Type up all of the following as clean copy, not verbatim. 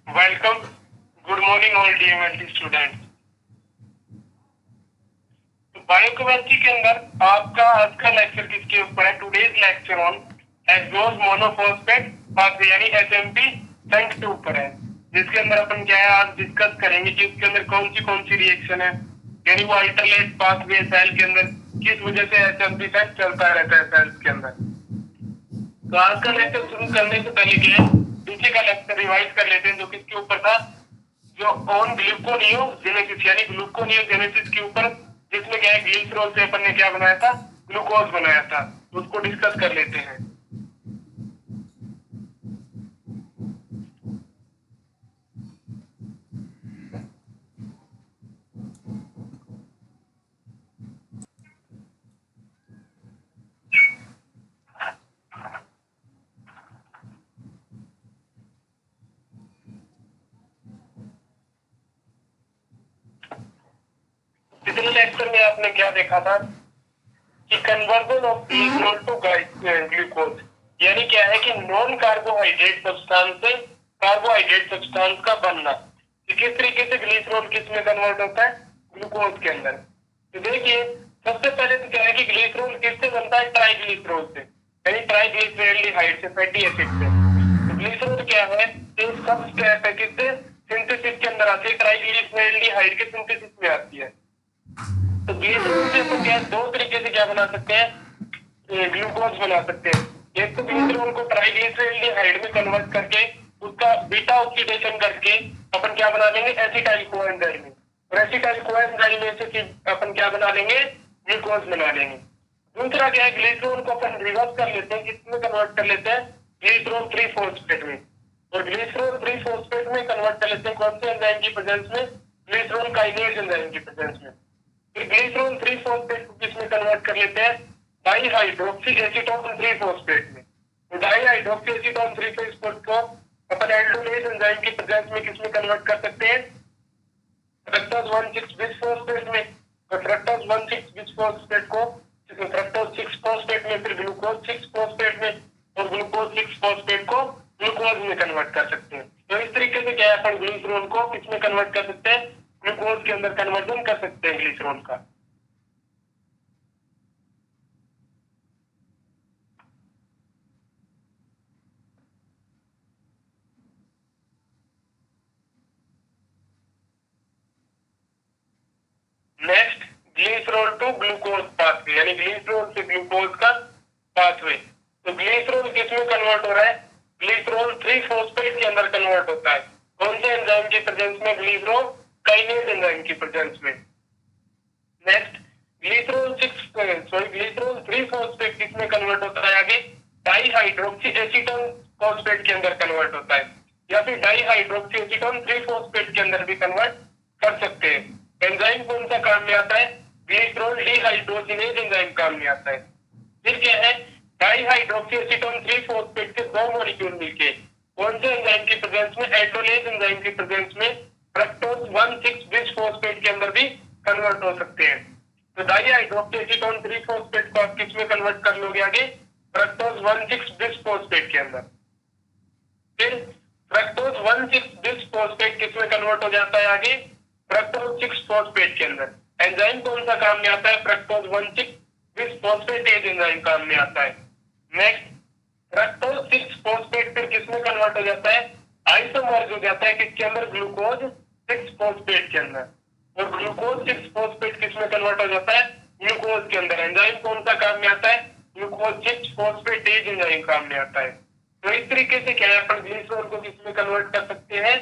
Welcome, good morning all DMLT student. तो biochemistry के अंदर आपका आज का लेक्चर किसके ऊपर है? Today's lecture on hexose monophosphate pathway यानी एचएमपी सेंट के ऊपर है, जिसके अंदर अपन क्या है आज डिस्कस करेंगे कि उसके अंदर कौन सी रिएक्शन है, यानी वो अल्टरनेट पाथवे सेल के अंदर किस वजह से एचएमपी सेंट चलता रहता है सेल्स के अंदर। तो आज का लेक्चर शुरू करने से पहले क्या है, पीछे का लेक्चर रिवाइज कर लेते हैं जो किसके ऊपर था, जो ऑन ग्लूकोनियोजेनेसिस यानी ग्लूकोनियोजेनेसिस के ऊपर, जिसमें क्या है ग्लिसरॉल से अपन ने क्या बनाया था, ग्लूकोज बनाया था। उसको डिस्कस कर लेते हैं। पिछले लेक्चर में आपने क्या देखा था कि conversion of glycerol to glucose, यानी क्या है कि नॉन कार्बोहाइड्रेट सब्सटेंस से कार्बोहाइड्रेट सब्सटेंस का बनना, कि किस तरीके से ग्लिसरॉल किस में कन्वर्ट होता है, ग्लूकोज के अंदर। तो देखिए सबसे पहले तो क्या है कि ग्लिसरॉल किससे बनता है, ट्राइग्लिसरॉल से, यानी ट्राइग्लिसराइड से, फैटी एसिड से। तो ग्लिसरॉल क्या है, सब स्टेप है किससे, सिंथेसिस के अंदर आती है, ट्राइग्लिसराइड के सिंथेसिस में आती है। तो ग्लिसरॉल से अपन क्या दो तरीके से क्या बना सकते हैं, ग्लूकोज बना सकते हैं। एक तो ग्लिसरॉल को ट्राइग्लिसराइड में कन्वर्ट करके उसका बीटा ऑक्सीडेशन करके अपन क्या बना लेंगे, एसिटाइल कोएंजाइम में, और एसिटाइल कोएंजाइम में से अपन क्या बना लेंगे, ग्लूकोज बना लेंगे। दूसरा क्या है, ग्लिसरॉल को अपन रिवर्स कर लेते हैं, किसमें कन्वर्ट कर लेते हैं, ग्लिसरॉल 3-फॉस्फेट में, और ग्लिसरॉल 3-फॉस्फेट में कन्वर्ट कर लेते हैं कौन से एंजाइम की प्रेजेंस में, ग्लिसरॉल काइनेज एंजाइम की प्रेजेंस में। फिर ग्लिसरॉल 3-फॉस्फेट को किसमें कन्वर्ट कर लेते हैं, डाईहाइड्रोक्सी एसीटोन 3-फॉस्फेट में। तो डाईहाइड्रोक्सी एसीटोन 3-फॉस्फेट को अपन एल्डोलेज एंजाइम की प्रेजेंस में किसमें कन्वर्ट कर सकते हैं, फ्रक्टोज 1,6-बिसफॉस्फेट में। तो फ्रक्टोज 1,6-बिसफॉस्फेट को फ्रक्टोज 6-फॉस्फेट में, फिर ग्लूकोज 6-फॉस्फेट में, और ग्लूकोज 6-फॉस्फेट को ग्लूकोज में कन्वर्ट कर सकते हैं। तो इस तरीके से क्या है, अपन ग्लिसरॉल को किसमें कन्वर्ट कर सकते हैं, ग्लूकोज के अंदर कन्वर्जन कर सकते हैं ग्लिसरॉल का। Next, glycerol to glucose pathway, यानी ग्लिसरॉल से ग्लूकोज का पाथवे। तो ग्लिसरॉल किसमें कन्वर्ट हो रहा है, ग्लिसरॉल 3-फॉस्फेट के अंदर कन्वर्ट होता है, कौन से एंजाइम की प्रेजेंस में, ग्लिसरॉल काइनेज एंजाइम की प्रेजेंस में। नेक्स्ट, ग्लिसरॉल 3-फॉस्फेट किसमें कन्वर्ट होता है, आगे डाईहाइड्रोक्सी एसीटोन फॉस्फेट के अंदर कन्वर्ट होता है, या फिर डाईहाइड्रोक्सी एसीटोन 3-फॉस्फेट के अंदर भी कन्वर्ट कर सकते हैं। एंजाइम कौन सा काम में आता है, ग्लिसरॉल डिहाइड्रोजिनेज एंजाइम काम में आता है। फिर क्या है, डाईहाइड्रोक्सी एसीटोन 3-फॉस्फेट के दो मॉलिक्यूल मिलके कौन से एंजाइम की प्रेजेंस में, एल्डोलेज एंजाइम की प्रेजेंस में फ्रक्टोज 1,6-बिसफॉस्फेट के अंदर भी कन्वर्ट हो सकते हैं। तो डाईहाइड्रोक्सी एसीटोन 3-फॉस्फेट को आप किसमें कन्वर्ट कर लोगे, आगे फ्रक्टोज 1,6-बिसफॉस्फेट के अंदर। फिर फ्रक्टोज 1,6-बिसफॉस्फेट किसमें कन्वर्ट हो जाता है, आगे फ्रक्टोज 6-फॉस्फेट के अंदर। एंजाइम कौन सा काम में आता है, फ्रक्टोज 1,6-बिसफॉस्फेटेज एंजाइम काम में आता है। नेक्स्ट, फ्रक्टोज 6-फॉस्फेट फिर किसमें कन्वर्ट हो जाता है, आइसोमर्ज हो जाता है किसके अंदर, ग्लूकोज 6-फॉस्फेट के अंदर, और ग्लूकोज 6-फॉस्फेट किसमें कन्वर्ट हो जाता है, ग्लूकोज के अंदर। एंजाइम कौन सा काम में आता है, ग्लूकोज 6-फॉस्फेटेज एंजाइम काम में आता है। तो इस तरीके से क्या है, अपन ग्लिसरॉल को किसमें कन्वर्ट कर सकते हैं,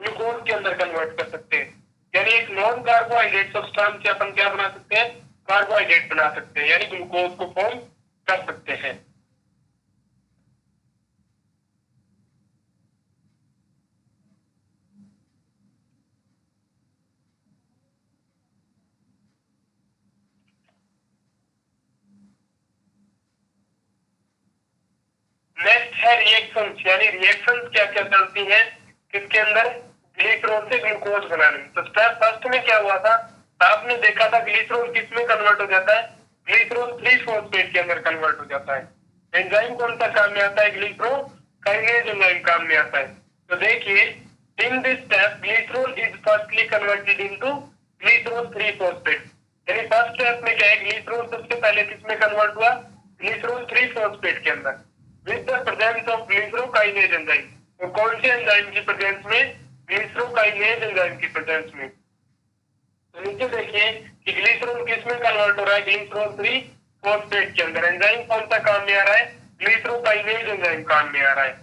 ग्लूकोज के अंदर कन्वर्ट कर सकते हैं। यानी एक नॉन कार्बोहाइड्रेट सब्सटेंस से अपन क्या बना सकते हैं, कार्बोहाइड्रेट बना सकते हैं, यानी ग्लूकोज को फॉर्म कर सकते हैं। नेक्स्ट है रिएक्शंस, यानी रिएक्शंस क्या क्या चलती हैं किसके अंदर, ग्लिसरॉल से ग्लूकोज बनाने में। तो स्टेप फर्स्ट में क्या हुआ था, आपने देखा था ग्लिसरॉल किसमें कन्वर्ट हो जाता है, ग्लिसरॉल 3-फॉस्फेट के अंदर कन्वर्ट हो जाता है। एंजाइम कौन सा काम में आता है, ग्लिसरॉल काइनेज एंजाइम काम में आता है। तो देखिए In this step, glycerol is firstly converted into glycerol 3-phosphate. यानी फर्स्ट स्टेप में क्या है, ग्लिसरॉल सबसे पहले किसमें कन्वर्ट हुआ, ग्लिसरॉल 3-phosphate के अंदर, with the presence of glycerokinase enzyme. तो कौन से एंजाइम की प्रेजेंस में, ग्लिसरोकाइनेज एंजाइम की प्रेजेंस में। तो नीचे देखिए कि ग्लिसरॉल किसमें कन्वर्ट हो रहा है, ग्लिसरॉल 3-phosphate के अंदर। एंजाइम कौन सा काम में आ रहा है, ग्लिसरोकाइनेज एंजाइम काम में आ रहा है।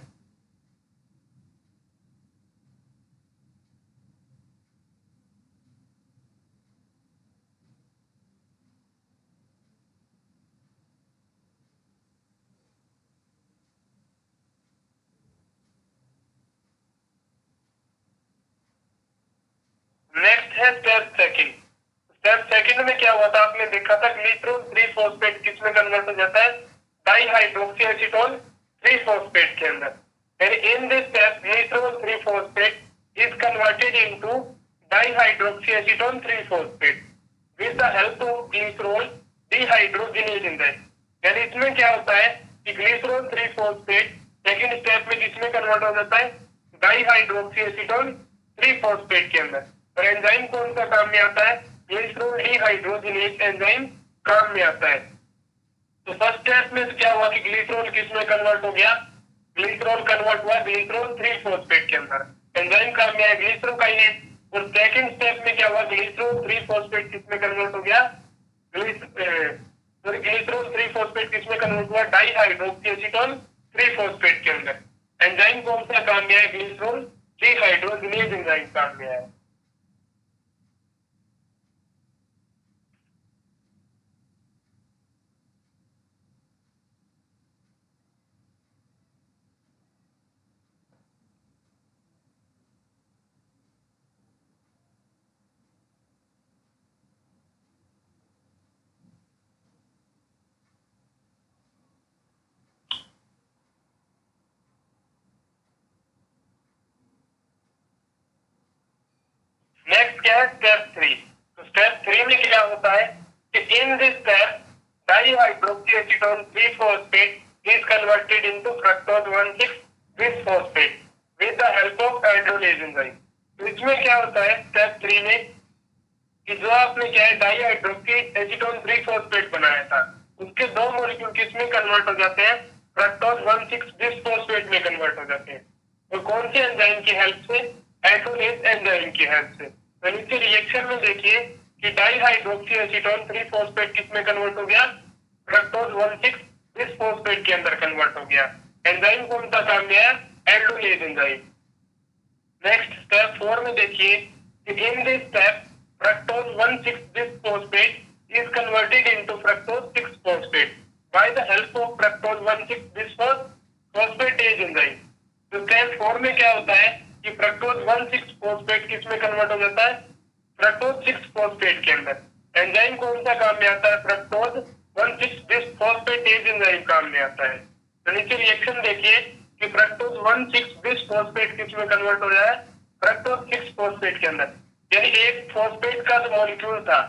नेक्स्ट है स्टेप सेकंड। स्टेप सेकंड में क्या हुआ था, आपने देखा था ग्लिसरॉल 3-phosphate किसमें कन्वर्ट हो जाता है, डाइहाइड्रोक्सी एसीटोन 3-phosphate के अंदर। यानी in this step glycerol 3-phosphate is converted into dihydroxy acetone 3-phosphate with the help of glycerol dehydrogenase enzyme. यानी इसमें क्या होता है कि ग्लिसरॉल 3-phosphate सेकंड स्टेप में किसमें कन्वर्ट हो जाता है, डाइहाइड्रोक्सी एसीटोन 3-phosphate के अंदर। और एंजाइम कौन सा काम में आता है, ग्लिसरॉल डिहाइड्रोजिनेज एंजाइम काम में आता है। तो फर्स्ट स्टेप में क्या हुआ कि ग्लिसरॉल किसमें कन्वर्ट हो गया, ग्लिसरॉल कन्वर्ट हुआ ग्लिसरॉल 3-phosphate के अंदर, एंजाइम काम में आया ग्लिसरोकाइनेज। और सेकंड स्टेप में क्या हुआ, ग्लिसरॉल 3-phosphate किसमें कन्वर्ट हो गया, ग्लिसरॉल 3-phosphate किसमें कन्वर्ट हुआ, डाइहाइड्रोक्सी एसीटोन 3-phosphate के अंदर। एंजाइम कौन सा काम में आया, ग्लिसरॉल डिहाइड्रोजिनेज एंजाइम काम में आया। नेक्स्ट क्या है, स्टेप 3। तो स्टेप 3 में क्या होता है कि in this step dihydroxy acetone 3-phosphate is converted into fructose 1,6-bisphosphate with the help of hydrolase enzyme. तो इसमें क्या होता है स्टेप 3 में कि जो आपने क्या है डाइहाइड्रोक्सी एसीटोन 3-phosphate बनाया था, उसके दो मॉलिक्यूल किसमें कन्वर्ट हो जाते हैं, फ्रक्टोज 1,6-bisphosphate में कन्वर्ट हो जाते हैं। और कौन से एंजाइम की हेल्प से, हाइड्रोलेज एंजाइम की हेल्प से। तो नीचे रिएक्शन में देखिए कि डाइहाइड्रोक्सी एसीटोन 3-phosphate किसमें कन्वर्ट हो गया, फ्रक्टोज 1,6-bisphosphate के अंदर कन्वर्ट हो गया। एंजाइम कौन सा काम में आया, हाइड्रोलेज एंजाइम। नेक्स्ट स्टेप 4 में देखिए कि in this step fructose 1,6-bisphosphate is converted into fructose 6-phosphate by the help of fructose 1,6-bisphosphatase enzyme। तो स्टेप 4 में क्या होता है कि fructose 1,6-phosphate किसमें कन्वर्ट हो जाता है, fructose 6-phosphate के अंदर। एंजाइम कौन सा काम में आता है, fructose 1,6-bisphosphatase enzyme काम में आता है। तो नीचे रिएक्शन देखिए कि fructose 1,6-bisphosphate किसमें कन्वर्ट हो रहा है, fructose 6-phosphate के अंदर। यानी एक फॉस्फेट का जो मॉलिक्यूल था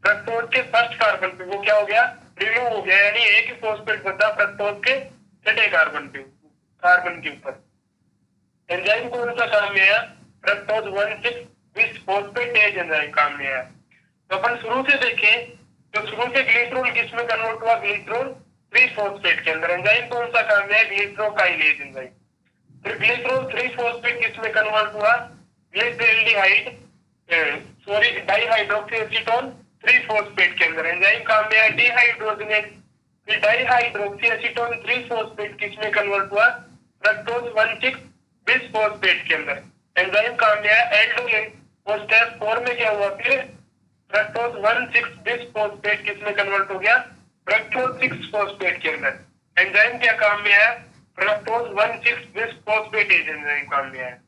फ्रक्टोज के फर्स्ट कार्बन पे, वो क्या हो गया, रिमूव हो गया। यानी एक ही फॉस्फेट बचा फ्रक्टोज के छठे कार्बन के ऊपर। एंजाइम कौन सा काम में आया, फ्रक्टोज 1,6-बिस्फोस्फेटेज एंजाइम काम में आया। तो अपन शुरू से देखें तो शुरू से ग्लिसरॉल किसमें कन्वर्ट हुआ, ग्लिसरॉल 3-phosphate के अंदर। एंजाइम कौन सा काम में आया, ग्लिसरोकाइनेज एंजाइम। फिर ग्लिसरॉल 3-phosphate किसमें कन्वर्ट हुआ, ग्लिसरॉल्डिहाइड डाइहाइड्रोक्सी एसीटोन 3-phosphate के अंदर। एंजाइम काम में है डिहाइड्रोजनेज। फिर डाइहाइड्रोक्सी एसीटोन 3-phosphate किसमें कन्वर्ट हुआ, फ्रक्टोज 1,6-bisphosphate के अंदर। एंजाइम काम में है एल्डोलेज। और स्टेप 4 में क्या हुआ, फिर फ्रक्टोज 1,6-bisphosphate किसमें कन्वर्ट हो गया, फ्रक्टोज 6-phosphate के अंदर। एंजाइम क्या काम में है, फ्रक्टोज 1,6-bisphosphatase एंजाइम काम में है।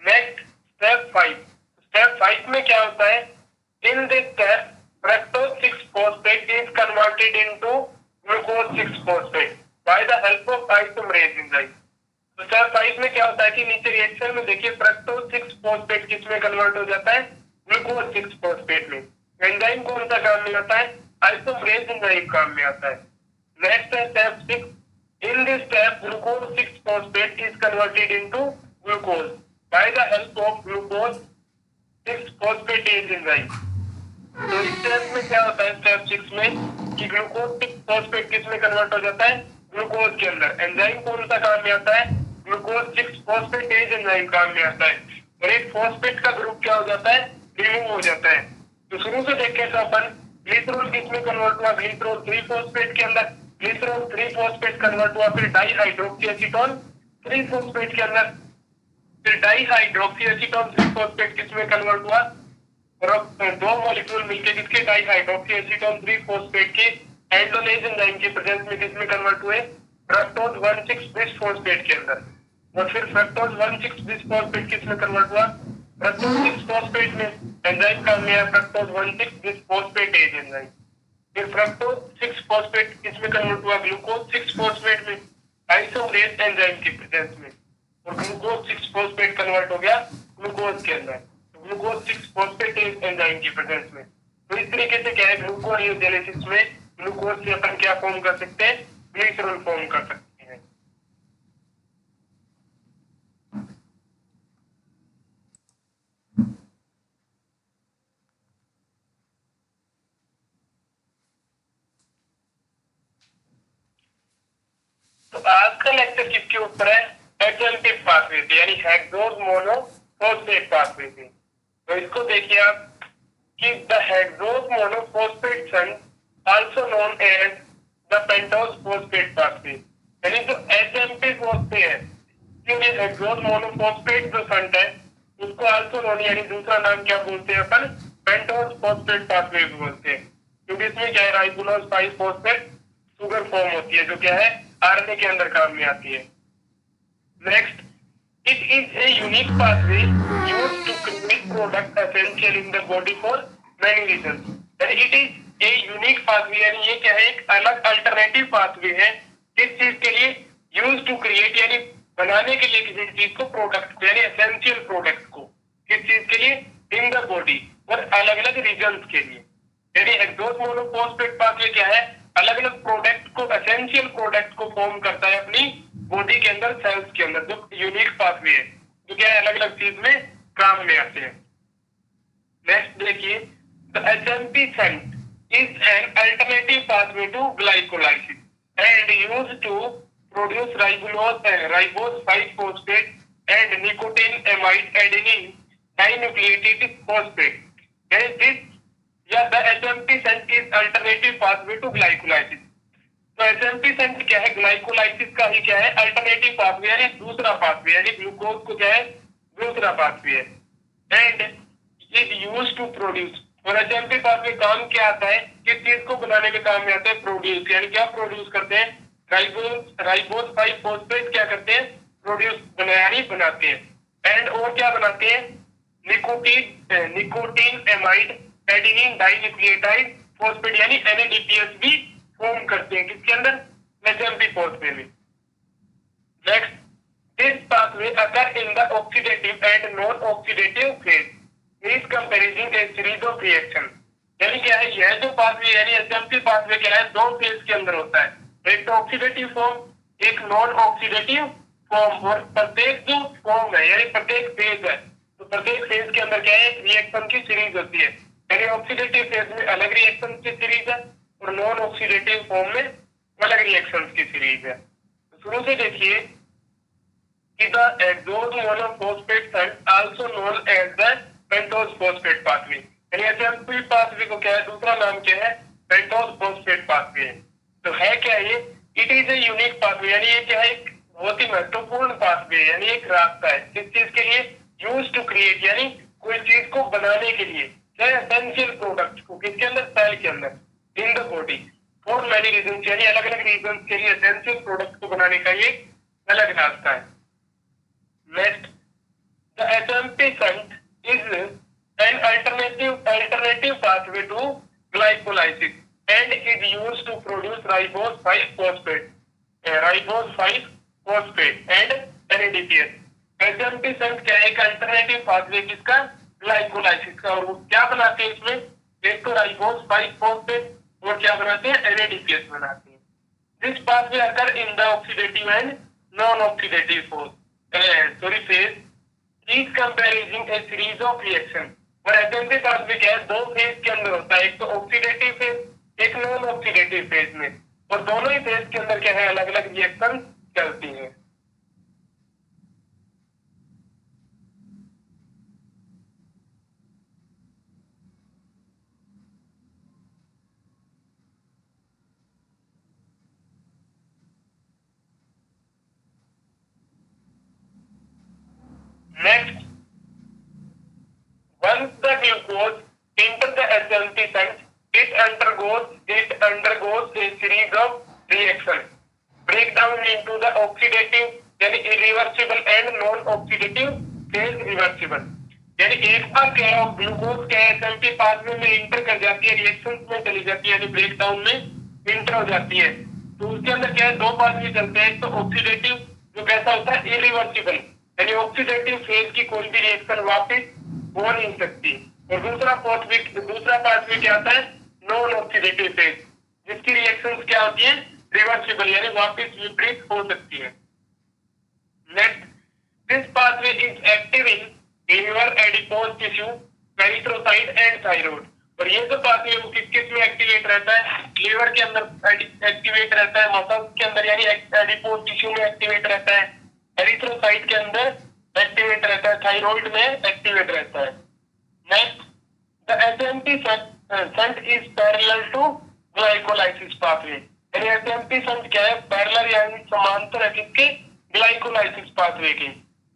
Next step 5। स्टेप 5 में क्या होता है, in this step fructose 6-phosphate is converted into glucose 6-phosphate by the help of isomerase enzyme. तो स्टेप 5 में क्या होता है कि नीचे रिएक्शन में देखिए फ्रक्टोज 6 फॉस्फेट किस में कन्वर्ट हो जाता है, ग्लूकोज 6 फॉस्फेट में। एंजाइम कौन सा काम में आता है, आइसोमरेज एंजाइम काम में आता है। नेक्स्ट है step 6, in this step glucose 6 phosphate is converted into glucose by the help of glucose 6 phosphatase enzyme. तो इस स्टेप में क्या होता है स्टेप 6 में कि ग्लूकोज 6 फॉस्फेट किस में कन्वर्ट हो जाता है, ग्लूकोज के अंदर। एंजाइम कौन सा काम में आता है, ग्लूकोज 6 फॉस्फेटेज एंजाइम काम में आता है। और एक फॉस्फेट का ग्रुप क्या हो जाता है, रिमूव हो जाता है। तो शुरू से देखें तो अपन ग्लिसरॉल किस में कन्वर्ट हुआ, ग्लिसरॉल 3 फॉस्फेट के अंदर, ग्लिसरॉल 3 फॉस्फेट कन्वर्ट हुआ फिर डाईहाइड्रोक्सी एसीटोन 3 फॉस्फेट के अंदर, फिर डाईहाइड्रोक्सी एसीटोन 3 फॉस्फेट किस में कन्वर्ट हुआ, और अब दो मॉलिक्यूल मिलकर किसके, डाईहाइड्रोक्सी एसीटोन 3 फॉस्फेट के एंडोलेज एंजाइम के प्रेजेंस में किस में कन्वर्ट हुए, फ्रक्टोज 1,6 बिस फॉस्फेट के अंदर। और फिर फ्रक्टोज 1,6 बिस फॉस्फेट किस में कन्वर्ट हुआ, फ्रक्टोज 6 फॉस्फेट में। एंजाइम का नाम है फ्रक्टोज 1,6 बिस फॉस्फेटेज एंजाइम। फिर फ्रक्टोज 6 फॉस्फेट किस में कन्वर्ट हुआ, ग्लूकोज 6 फॉस्फेट में, आइसोमरेज एंजाइम के प्रेजेंस में। और ग्लूकोज 6 फॉस्फेट कन्वर्ट हो गया ग्लूकोज के अंदर, ग्लूकोज 6 फॉस्फेटेज एंजाइम की प्रेजेंस में। तो इस तरीके से क्या है, ग्लूकोनियोजेनेसिस में ग्लूकोज से अपन क्या फॉर्म कर सकते हैं, ग्लिसरॉल फॉर्म कर सकते हैं। तो आज का लेक्चर किसके ऊपर है, एडजंक्टिव पाथवे से, यानी हेक्सोज मोनोफॉस्फेट पाथवे से। तो इसको देखिए आप कि the hexose monophosphate shunt also known as the pentose phosphate pathway, यानी जो एचएमपी पाथवे है, ये हेक्सोज मोनोफॉस्फेट जो शंट है उसको आल्सो नोन, यानी दूसरा नाम क्या बोलते हैं अपन, पेंटोज फॉस्फेट पाथवे बोलते हैं। क्योंकि इसमें क्या है, राइबोलोज 5 फॉस्फेट शुगर फॉर्म होती है जो क्या है, आरएनए के अंदर काम में आती है। Next, it is a unique pathway used to create product essential in the body for many reasons. यानी it is a unique pathway, यानी ये क्या है, एक अलग अल्टरनेटिव पाथवे है किस चीज के लिए, यूज टू क्रिएट, यानी बनाने के लिए किसी चीज को, प्रोडक्ट को, यानी एसेंशियल प्रोडक्ट को, किस चीज के लिए, इन द बॉडी, और अलग अलग रीजंस के लिए। यानी हेक्सोज मोनोफॉस्फेट पाथवे क्या है, अलग अलग प्रोडक्ट को, एसेंशियल प्रोडक्ट को फॉर्म करता है अपनी बॉडी के अंदर, सेल्स के अंदर, जो यूनिक पाथवे है, जो क्या है अलग अलग चीज में काम में आते हैं। नेक्स्ट देखिए, the HMP shunt is an alternative pathway to glycolysis and used to produce ribose 5 phosphate and nicotinamide adenine dinucleotide phosphate. This या the HMP shunt is alternative pathway to glycolysis. तो एचएमपी शंट क्या है, glycolysis का ही क्या है, alternative pathway, यानी दूसरा pathway, यानी ग्लूकोज को क्या है, दूसरा पाथवे है। And is used to produce, और एचएमपी पाथवे काम क्या आता है, किस चीज को बनाने के काम में आता है, प्रोड्यूस, यानी क्या प्रोड्यूस करते हैं, राइबोज 5 फॉस्फेट क्या करते हैं, प्रोड्यूस, यानी बनाते हैं। एंड और क्या बनाते हैं, निकोटीन-एमाइड एडेनिन डाइन्यूक्लियोटाइड फॉस्फेट, यानी NADPH भी फॉर्म करते हैं किसके अंदर, एचएमपी पाथवे में। Next, this pathway occur in the oxidative and non oxidative phase is comparison A series of reaction. यानी क्या है, यह जो पाथवे यानी एचएमपी पाथवे क्या है, दो फेज के अंदर होता है, एक तो ऑक्सीडेटिव फॉर्म, एक नॉन ऑक्सीडेटिव फॉर्म। और प्रत्येक जो फॉर्म है, यानी प्रत्येक फेज है, तो प्रत्येक फेज के अंदर क्या है, एक रिएक्शन की सीरीज होती है। यानी ऑक्सीडेटिव फेज में अलग रिएक्शन की सीरीज है, और नॉन ऑक्सीडेटिव फॉर्म में अलग रिएक्शंस की सीरीज है। तो शुरू से देखिए कि the hexose monophosphate shunt also known as the pentose phosphate pathway, यानी एचएमपी पाथवे को क्या है, दूसरा नाम क्या है, पेंटोज फॉस्फेट पाथवे है। तो है क्या ये, it is a unique pathway, यानी ये क्या है, एक बहुत ही महत्वपूर्ण पाथवे, यानी एक रास्ता है किस चीज के लिए, यूज टू क्रिएट, यानी कोई चीज को बनाने के लिए, क्या एसेंशियल प्रोडक्ट को, किसके अंदर, सेल के अंदर, इन the body for many reasons, यानी अलग अलग रीजंस के लिए एसेंशियल प्रोडक्ट को बनाने का ये अलग रास्ता है। Next, the HMP shunt is an alternative pathway to glycolysis and is used to produce ribose 5 phosphate and NADPH। HMP shunt क्या है? एक अल्टरनेटिव पाथवे किसका? ग्लाइकोलाइसिस का। और वो क्या बनाते हैं इसमें? एक तो राइबोज 5 फॉस्फेट और क्या बनाते हैं? NADPH बनाते हैं। This pathway occur in the oxidative and non oxidative phase each comprising a series of reaction। और एचएमपी पाथवे क्या है? दो फेज के अंदर होता है, एक तो ऑक्सीडेटिव फेज, एक नॉन ऑक्सीडेटिव फेज में, और दोनों ही फेज के अंदर क्या है? अलग अलग रिएक्शन चलती है। Next, once the glucose enters the HMP site, it undergoes a series of reactions, breakdown into the oxidative यानी irreversible and non-oxidative phase reversible। यानी एक बार क्या है? ग्लूकोज क्या है? HMP पाथवे में इंटर कर जाती है, रिएक्शंस में चली जाती है, यानी ब्रेकडाउन में इंटर हो जाती है। तो उसके अंदर क्या है? दो पाथवे चलते हैं, एक तो ऑक्सीडेटिव जो कैसा होता है? इरिवर्सिबल, यानी ऑक्सीडेटिव फेज की कोई भी रिएक्शन वापस हो नहीं सकती। और दूसरा पाथवे क्या आता है? नॉन ऑक्सीडेटिव फेज, जिसकी रिएक्शंस क्या होती है? रिवर्सिबल, यानी वापस विपरीत हो सकती है। Next, this pathway is active in liver, adipose tissue, erythrocyte and thyroid. और ये जो पाथवे वो किस में एक्टिवेट रहता है? लिवर के अंदर एक्टिवेट रहता है, मसल्स के अंदर यानी एडिपोज टिश्यू में एक्टिवेट रहता है, एरिथ्रोसाइट के अंदर एक्टिवेट रहता है, थायराइड में एक्टिवेट रहता है। Next, the HMP shunt is parallel to glycolysis pathway. यानी एचएमपी शंट क्या है? पैरेलल यानी समांतर है किसके? ग्लाइकोलाइसिस पाथवे के।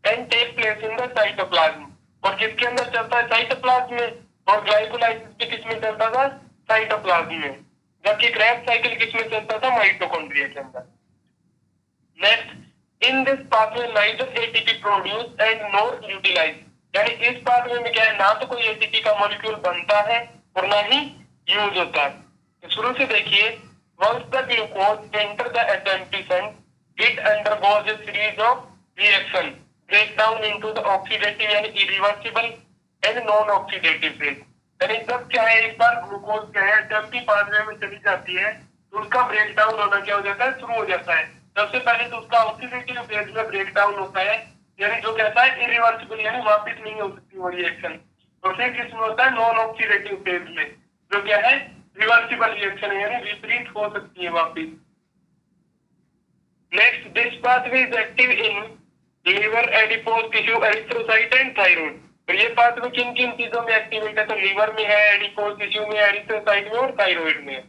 And take place in the cytoplasm. और किसके अंदर चलता है? साइटोप्लाज्म में। और ग्लाइकोलाइसिस भी किसमें चलता था? साइटोप्लाज्म में। जबकि क्रेब्स साइकिल किसमें चलता था? माइटोकॉन्ड्रिया के अंदर। Next, in this pathway neither ATP produce and nor utilize. यानी इस पाथवे में क्या है? ना तो कोई एटीपी का मॉलिक्यूल बनता है और ना ही यूज होता है। तो शुरू से देखिए, once the glucose enter the HMP shunt, it undergoes a series of reaction, breakdown into the oxidative यानी irreversible and non-oxidative phase। यानी जब क्या है? एक बार ग्लूकोज क्या है? HMP पाथवे में चली जाती है तो उसका ब्रेकडाउन होना क्या हो जाता है? शुरू हो जाता है। सबसे पहले तो उसका ऑक्सीडेटिव फेज में ब्रेकडाउन होता है, यानी जो कहता है इरिवर्सिबल, यानी वापस नहीं हो सकती वो रिएक्शन। तो फिर किसमें होता है? नॉन ऑक्सीडेटिव फेज में, जो क्या है? रिवर्सिबल रिएक्शन है, यानी विपरीत हो सकती है वापस। Next, this pathway is active in liver, adipose tissue, erythrocyte and thyroid. तो ये पाथवे किन किन चीजों में एक्टिवेट है? तो लिवर में है, एडिपोज टिश्यू में, एरिथ्रोसाइट में और थायराइड में।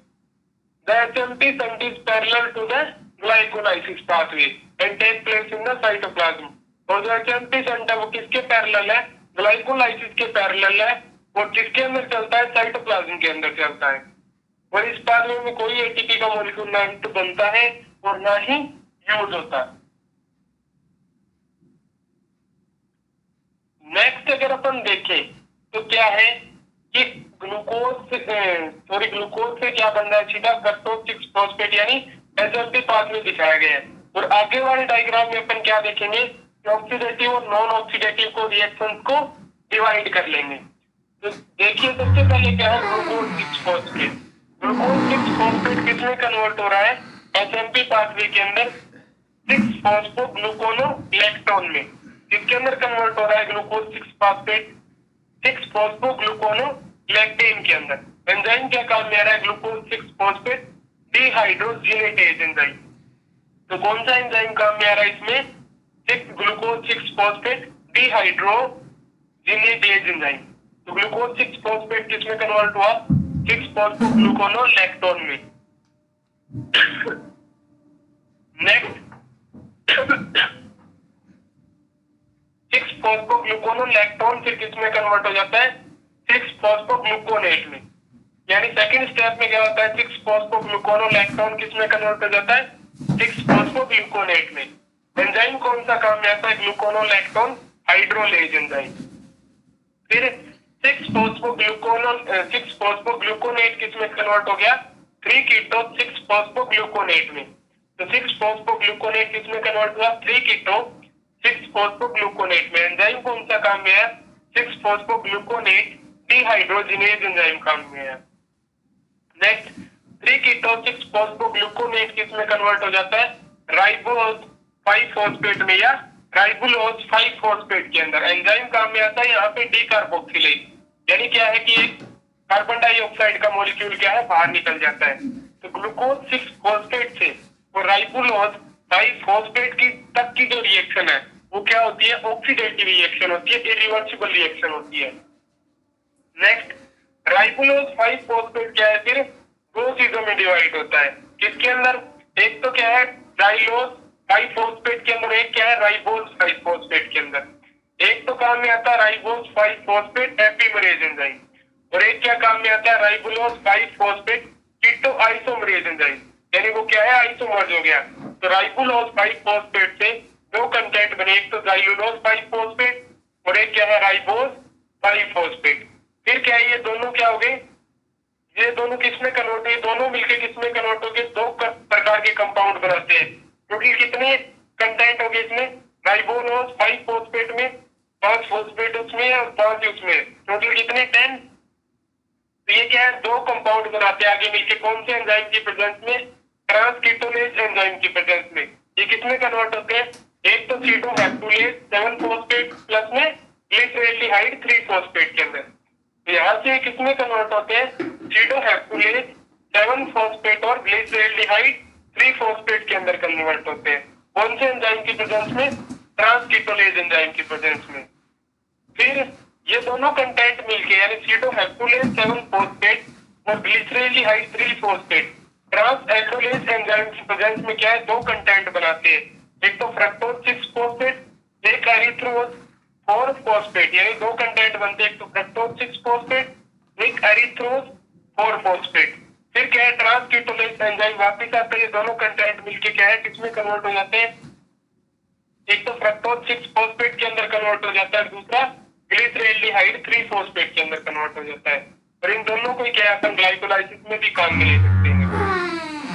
The HMP shunt is parallel to the glycolysis pathway and take place in the cytoplasm. और जो एचएमपी शंट है वो किसके पैरेलल है? ग्लाइकोलाइसिस के पैरेलल है। और किसके अंदर चलता है? साइटोप्लाज्म के अंदर चलता है। और इस पाथवे में कोई एटीपी का मॉलिक्यूल ना तो बनता है और ना ही यूज होता है। नेक्स्ट, अगर अपन देखें तो क्या है कि ग्लूकोज से क्या बन रहा है? सीधा फ्रक्टोज 6 फॉस्फेट यानी एचएमपी पाथवे दिखाया गया है। और आगे वाले डायग्राम में अपन क्या देखेंगे? ऑक्सीडेटिव और नॉन ऑक्सीडेटिव को रिएक्शंस को डिवाइड कर लेंगे। तो देखिए, सबसे पहले क्या है? Glucose 6 phosphate. ग्लूकोज 6 फॉस्फेट किसमें कन्वर्ट हो रहा है? एचएमपी पाथवे के अंदर 6 फॉस्फोग्लूकोनोलेक्टोन में। किसके अंदर कन्वर्ट हो रहा है? ग्लूकोज 6 फॉस्फेट 6 फॉस्फोग्लूकोनोलेक्टेन के अंदर। एंजाइम क्या काम में आ रहा है? Glucose 6 phosphate dehydrogenase enzyme. तो कौन सा एंजाइम काम में आ रहा है इसमें? Glucose 6 phosphate dehydrogenase enzyme. तो ग्लूकोज 6 फॉस्फेट किसमें कन्वर्ट हुआ? 6 फॉस्फोग्लूकोनोलेक्टोन में। नेक्स्ट, 6 फॉस्फोग्लूकोनोलेक्टोन फिर किसमें कन्वर्ट हो जाता है? 6 फॉस्फोग्लूकोनेट में। यानी सेकंड स्टेप में क्या होता है? 6 फॉस्फोग्लूकोनोलेक्टोन किसमें कन्वर्ट हो जाता है? 6 फॉस्फोग्लूकोनेट में। एंजाइम कौन सा काम में आता है? ग्लूकोनोलेक्टोन हाइड्रोलेज एंजाइम। फिर 6 फॉस्फोग्लूकोनेट किसमें कन्वर्ट हो गया? 3 कीटो 6 फॉस्फोग्लूकोनेट में। तो 6 फॉस्फोग्लूकोनेट किसमें कन्वर्ट हुआ? 3 कीटो 6 फॉस्फोग्लूकोनेट में। एंजाइम कौन सा काम में है? 6 फॉस्फोग्लूकोनेट डिहाइड्रोजिनेज एंजाइम काम में है। नेक्स्ट 3 कीटोन 6 फॉस्फोग्लूकोनेट किस में कन्वर्ट हो जाता है? राइबोज 5 फॉस्फेट में या राइबुलोज 5 फॉस्फेट के अंदर। एंजाइम काम में आता है यहाँ पे डीकार्बोक्सिलेज, यानी क्या है कि एक कार्बन डाइऑक्साइड का मॉलिक्यूल क्या है बाहर निकल जाता है। तो ग्लूकोज 6 फॉस्फेट से और राइबुलोज 5 फॉस्फेट की तक की जो रिएक्शन है वो क्या होती है? ऑक्सीडेटिव रिएक्शन होती है, इरिवर्सिबल रिएक्शन होती है। नेक्स्ट राइबुलोज 5 फॉस्फेट क्या है? फिर दो चीजों में डिवाइड होता है। किसके अंदर? एक तो क्या है डाइलोज 5 फॉस्फेट के अंदर, एक क्या है राइबोज 5 फॉस्फेट के अंदर। एक तो काम में आता है राइबोज 5 फॉस्फेट एपिमरेज एंजाइम, और एक क्या काम में आता है राइबुलोज 5 फॉस्फेट कीटो आइसोमरेज एंजाइम, यानी वो क्या है आइसोमर्ज हो गया। तो राइबुलोज 5 फॉस्फेट से दो कंटेंट बने, एक तो राइबुलोज 5 फॉस्फेट और एक क्या है राइबोज 5 फॉस्फेट। फिर क्या है ये दोनों क्या हो गए? ये दोनों किसमें कन्वर्ट हुए? दोनों मिलकर किसमें कन्वर्ट हो गए? दो प्रकार के कंपाउंड बनाते हैं। क्योंकि कितने कंटेंट हो गए इसमें? राइबोलोज 5 फॉस्फेट में 5 फॉस्फेट उसमें और 5 उसमें, टोटल कितने 10। तो ये क्या है? दो कंपाउंड बनाते हैं आगे मिलके। कौन से एंजाइम की प्रेजेंस में? ट्रांसकीटोनेज एंजाइम की प्रेजेंस में। ये किसमें कन्वर्ट होते हैं? एक तो कीटोहेक्टुलेज 7 फॉस्फेट प्लस में ग्लिसरेल्डिहाइड 3 फॉस्फेट के अंदर। तो यहाँ से किसमें कन्वर्ट होते हैं? कीटोहेक्टुलेज 7 फॉस्फेट और ग्लिसरेल्डिहाइड 3 फॉस्फेट के अंदर कन्वर्ट होते हैं। कौन से एंजाइम की प्रेजेंस में? ट्रांसकीटोनेज एंजाइम की प्रेजेंस में। फिर ये दोनों कंटेंट मिलके यानी कीटोहेक्टुलेज 7 फॉस्फेट और glyceraldehyde 3 phosphate transaldolase enzyme की प्रेजेंस में क्या है? दो कंटेंट बनाते हैं, एक तो फ्रक्टोज 6 फॉस्फेट, एक एरिथ्रोज 4 फॉस्फेट, यानी दो कंटेंट बनते हैं, एक तो फ्रक्टोज 6 फॉस्फेट, एक एरिथ्रोज 4 फॉस्फेट। फिर क्या है? ट्रांसकीटोनेज एंजाइम वापस आता है, ये दोनों कंटेंट मिलके क्या है किसमें कन्वर्ट हो जाते हैं? एक तो फ्रक्टोज 6 फॉस्फेट के अंदर कन्वर्ट हो जाता है, दूसरा ग्लिसरेल्डिहाइड 3 फॉस्फेट के अंदर कन्वर्ट हो जाता है। और इन दोनों को क्या अपन ग्लाइकोलाइसिस में भी काम में ले सकते हैं।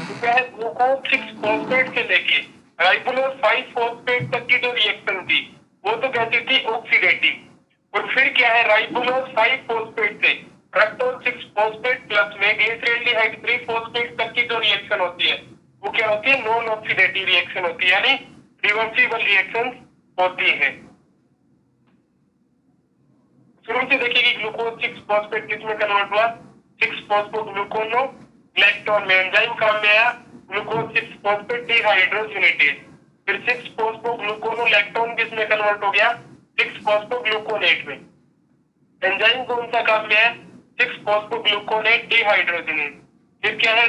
तो क्या है? ग्लूकोज 6 फॉस्फेट से लेके राइबोलोज 5 फॉस्फेट तक की जो रिएक्शन थी वो तो कहती थी ऑक्सीडेटिव, और फिर क्या है राइबोलोज 5 फॉस्फेट से फ्रक्टोज 6 फॉस्फेट प्लस में ग्लिसरेल्डिहाइड 3 फॉस्फेट तक की जो रिएक्शन होती है वो क्या होती है? नॉन ऑक्सीडेटिव रिएक्शन होती है, यानी रिवर्सिबल रिएक्शंस होती है। शुरू से देखिए कि ग्लूकोज 6 फॉस्फेट किसमें कन्वर्ट हुआ? 6 फॉस्फोग्लूकोनो लैक्टोन में। एंजाइम काम में आया ग्लूकोज 6 फॉस्फेट डिहाइड्रोजिनेटेज। फिर 6 फॉस्फोग्लूकोनो लैक्टोन किसमें कन्वर्ट हो गया? 6 फॉस्फोग्लूकोनेट में। एंजाइम कौन सा काम में है? 6 फॉस्फोग्लूकोनेट डिहाइड्रोजिनेज। फिर क्या है?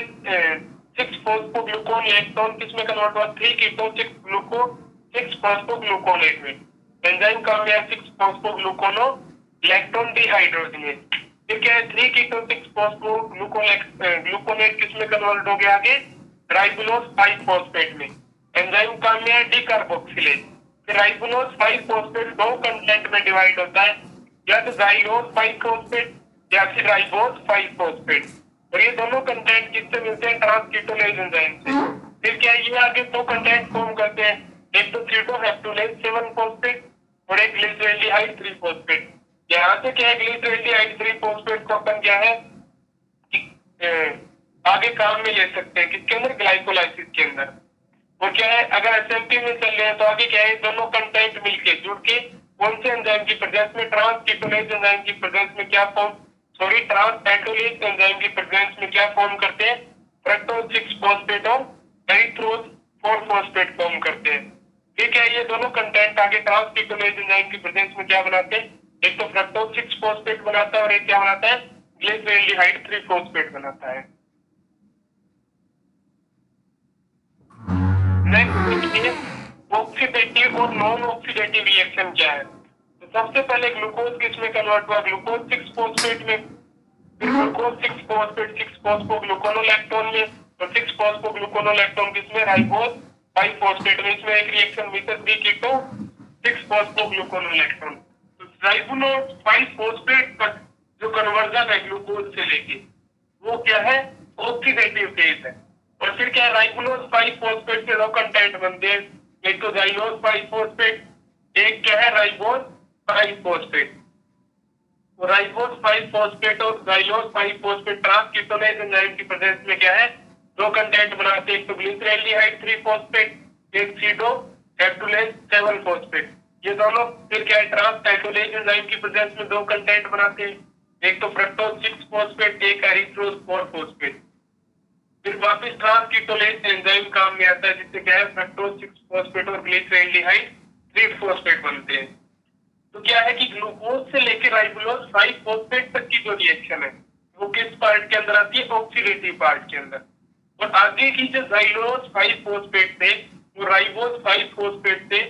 6 फॉस्फोग्लूकोन लैक्टोन किसमें कन्वर्ट हुआ? 3 कीटो 6 ग्लूको 6 फॉस्फोग्लूकोनेट में। एंजाइम काम में है 6 फॉस्फोग्लूकोनो लैक्टोन डिहाइड्रोजिनेज। फिर क्या है? 3 कीटो 6 फॉस्फोग्लूकोनेट किसमें कन्वर्ट हो गया? आगे राइबुलोज 5 फॉस्फेट में। एंजाइम काम में है डीकार्बोक्सिलेज। फिर राइबुलोज 5 फॉस्फेट दो कंटेंट में डिवाइड होता है, या तो जाइलोज 5 फॉस्फेट या फिर राइबोज 5 फॉस्फेट, और ये दोनों कंटेंट किससे मिलते हैं? ट्रांसकीटोनेज एंजाइम से। फिर क्या ये आगे दो कंटेंट फॉर्म करते हैं, एक तो कीटोहेक्टुलेज 7 फॉस्फेट और एक ग्लिसरेल्डिहाइड 3 फॉस्फेट। यहाँ से क्या है? ग्लिसरेल्डिहाइड 3 फॉस्फेट को अपन क्या है आगे काम में ले सकते हैं, किसके अंदर? ग्लाइकोलाइसिस के अंदर। और क्या है? अगर एसएमपी में चल रहे हैं तो आगे क्या है? दोनों कंटेंट मिलके जुड़ के कौन से एंजाइम की प्रेजेंस में? ट्रांसकीटोनेज एंजाइम की प्रेजेंस में क्या form? Sorry transaldolase enzyme की प्रेजेंस में क्या फॉर्म करते हैं? फ्रक्टोज 6 फॉस्फेट और एरिथ्रोज 4 फॉस्फेट फॉर्म करते हैं। ठीक है, ये दोनों कंटेंट आगे ट्रांसकीटोनेज एंजाइम की प्रेजेंस में क्या बनाते हैं? एक तो फ्रक्टोज 6 फॉस्फेट बनाता है और एक क्या बनाता है? ग्लिसरेल्डिहाइड 3 फॉस्फेट बनाता है। नेक्स्ट देखिए ऑक्सीडेटिव और नॉन ऑक्सीडेटिव रिएक्शन क्या है। तो सबसे पहले ग्लूकोज किसमें कन्वर्ट हुआ? ग्लूकोज 6 फॉस्फेट में। फिर ग्लूकोज 6 फॉस्फेट 6 फॉस्फोग्लूकोनोलैक्टोन में, और 6 फॉस्फोग्लूकोनोलैक्टोन किसमें? राइबोज 5 फॉस्फेट में। इसमें एक रिएक्शन हुई थी 3 कीटो 6 फॉस्फोग्लूकोनोलैक्टोन। तो राइबोज 5 फॉस्फेट तक जो कन्वर्जन है ग्लूकोज से लेके वो क्या है? ऑक्सीडेटिव फेज है। और फिर क्या है? राइबोज 5 फॉस्फेट के दो कंटेंट बनते हैं, एक तो जाइलोज 5 फॉस्फेट एक क्या है राइबोज 5 फॉस्फेट। राइबोज 5 फॉस्फेट और जाइलोज 5 फॉस्फेट ट्रांसकीटोनेज एंजाइम की प्रेजेंस में क्या है, दो कंटेंट बनाते हैं, एक तो ग्लिसरॉल्डिहाइड 3 फॉस्फेट, एक सीडो हेप्टुलेज 7 फॉस्फेट। ये दोनों फिर क्या है, ट्रांसकीटोनेज एंजाइम की प्रेजेंस में दो कंटेंट बनाते हैं, एक तो फ्रक्टोज 6 फॉस्फेट, एक एरिथ्रोज 4 फॉस्फेट। फिर वापस ट्रांसकीटोनेज एंजाइम काम में आता है, जिससे क्या है फ्रक्टोज 6 फॉस्फेट और ग्लिसरॉल्डिहाइड 3 फॉस्फेट बनते हैं। तो क्या है कि ग्लूकोज से लेकर राइबोलोज 5 फॉस्फेट तक की जो रिएक्शन है वो किस पार्ट के अंदर आती है, ऑक्सीडेटिव पार्ट के अंदर। और आगे की जो जाइलोज 5 फॉस्फेट थे वो राइबोज 5 फॉस्फेट थे,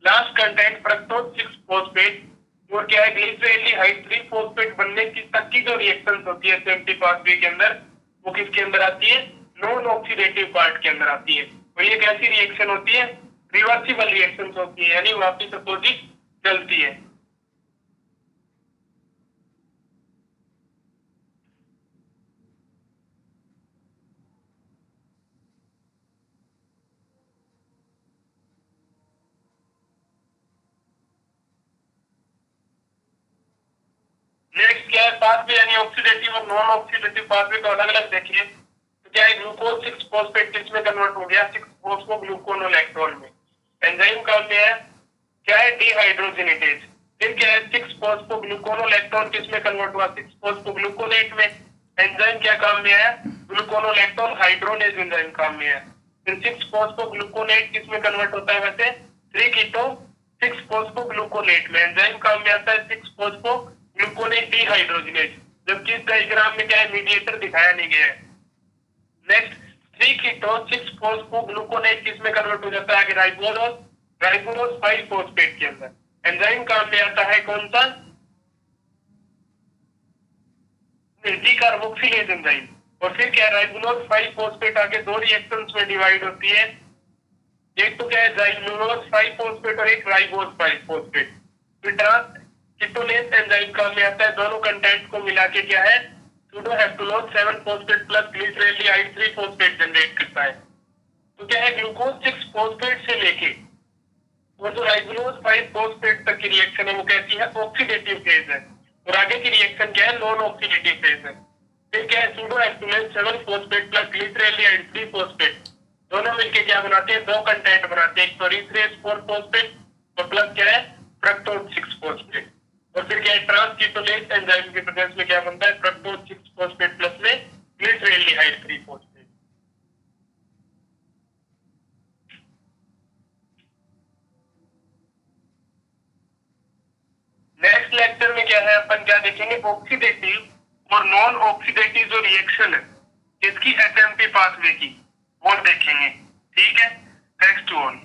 लास्ट कंटेंट फ्रक्टोज 6 फॉस्फेट और क्या है ग्लिसरॉल्डिहाइड 3 फॉस्फेट बनने की तक की जो रिएक्शन होती है एसएमपी पाथवे के अंदर, वो किसके अंदर आती है, नॉन ऑक्सीडेटिव पार्ट के अंदर आती है। और ये कैसी रिएक्शन होती है, रिवर्सिबल रिएक्शन होती है, यानी वापिस अपोजिट चलती है। नेक्स्ट क्या है पाथवे, यानी ऑक्सीडेटिव और नॉन ऑक्सीडेटिव पाथवे को अलग अलग देखिए। तो क्या है ग्लूकोज 6 फॉस्फेट किसमें कन्वर्ट हो गया, 6 फॉस्फोग्लूकोनोलेक्टोन में। एंजाइम का है क्या है, डिहाइड्रोजिनेटेज। फिर क्या है 6 फॉस्फोग्लूकोनोलेक्टोन किसमें कन्वर्ट हुआ, 6 फॉस्फोग्लूकोनेट में। एंजाइम क्या काम में है, ग्लूकोनोलेक्टोन हाइड्रोलेज एंजाइम काम में है। फिर 6 फॉस्फोग्लूकोनेट किसमें कन्वर्ट होता है वैसे, 3 कीटो 6 फॉस्फोग्लूकोनेट में। एंजाइम काम में आता है 6 फॉस्फोग्लूकोनेट डिहाइड्रोजिनेज, जबकि इस डायग्राम में क्या है मीडिएटर दिखाया नहीं गया है। नेक्स्ट 3 कीटो 6 फॉस्फोग्लूकोनेट किसमें कन्वर्ट हो जाता है, राइबोलोज राइबोलोज 5 फॉस्फेट के अंदर। एंजाइम काम में आता है कौन सा, डीकार्बोक्सिलेज एंजाइम। और फिर क्या है राइबोलोज 5 फॉस्फेट आके दो रिएक्शंस में डिवाइड होती है, एक तो क्या है जाइलोज 5 फॉस्फेट और एक राइबोज 5 फॉस्फेट। फिर ट्रांसकीटोनेज एंजाइम काम में आता है, दोनों कंटेंट को मिला के क्या है सूडोहेप्टुलोज 7 phosphate plus glyceraldehyde 3 phosphate generate करता है। तो क्या है ग्लूकोज 6 फॉस्फेट से लेके और जो राइबोलोज 5 फॉस्फेट तक की रिएक्शन है वो कैसी है, ऑक्सीडेटिव फेज है। और आगे की रिएक्शन क्या है, नॉन ऑक्सीडेटिव फेज है। फिर क्या है सूडोहेप्टुलेज 7 फॉस्फेट प्लस ग्लिसरॉल्डिहाइड 3 फॉस्फेट, दोनों मिलके क्या बनाते हैं, दो कंटेंट बनाते हैं, एक तो एरिथ्रेज 4 फॉस्फेट और प्लस क्या है फ्रक्टोज 6 फॉस्फेट। और फिर क्या है ट्रांसकीटोनेज एंजाइम की प्रेजेंस में क्या बनता है, फ्रक्टोज 6 फॉस्फेट प्लस में ग्लिसरॉल्डिहाइड 3 फॉस्फेट। नेक्स्ट लेक्चर में क्या है, अपन क्या देखेंगे, ऑक्सीडेटिव और नॉन ऑक्सीडेटिव जो रिएक्शन है इसकी एसएमपी पाथवे की वो देखेंगे। ठीक है, नेक्स्ट वन।